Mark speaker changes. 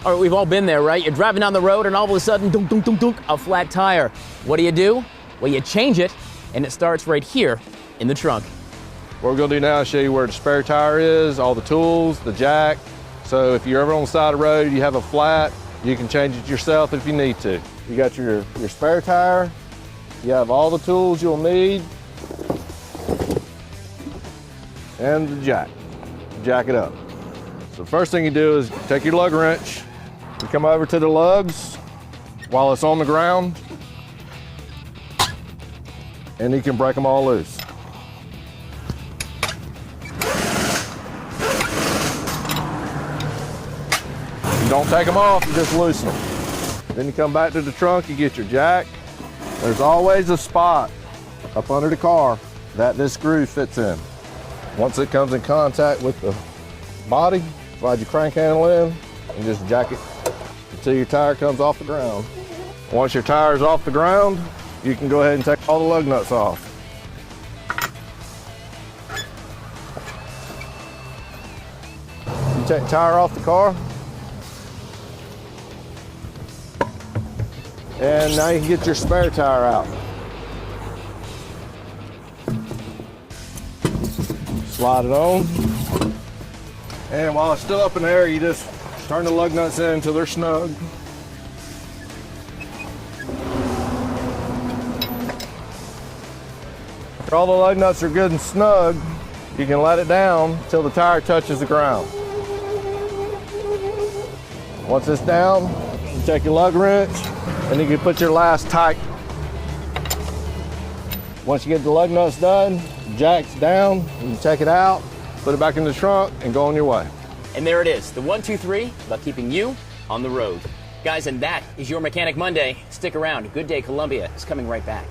Speaker 1: All right, we've all been there, right? You're driving down the road and all of a sudden, dunk, dunk, dunk, dunk, a flat tire. What do? Well, you change it, and it starts right here in the trunk.
Speaker 2: What we're gonna do now is show you where the spare tire is, all the tools, the jack. So if you're ever on the side of the road, you have a flat, you can change it yourself if you need to. You got your spare tire, you have all the tools you'll need, and the jack. Jack it up. So the first thing you do is take your lug wrench, you come over to the lugs while it's on the ground, and you can break them all loose. You don't take them off, you just loosen them. Then you come back to the trunk, you get your jack. There's always a spot up under the car that this screw fits in. Once it comes in contact with the body, slide your crank handle in and just jack it until your tire comes off the ground. Once your tire is off the ground, you can go ahead and take all the lug nuts off. You take the tire off the car, and now you can get your spare tire out. Slide it on. And while it's still up in the air, you just turn the lug nuts in until they're snug. After all the lug nuts are good and snug, you can let it down until the tire touches the ground. Once it's down, you take your lug wrench and you can put your last tight. Once you get the lug nuts done, jack's down, you take it out, put it back in the trunk, and go on your way.
Speaker 1: And there it is, the 1, 2, 3 about keeping you on the road. Guys, and that is your Mechanic Monday. Stick around. Good Day Columbia is coming right back.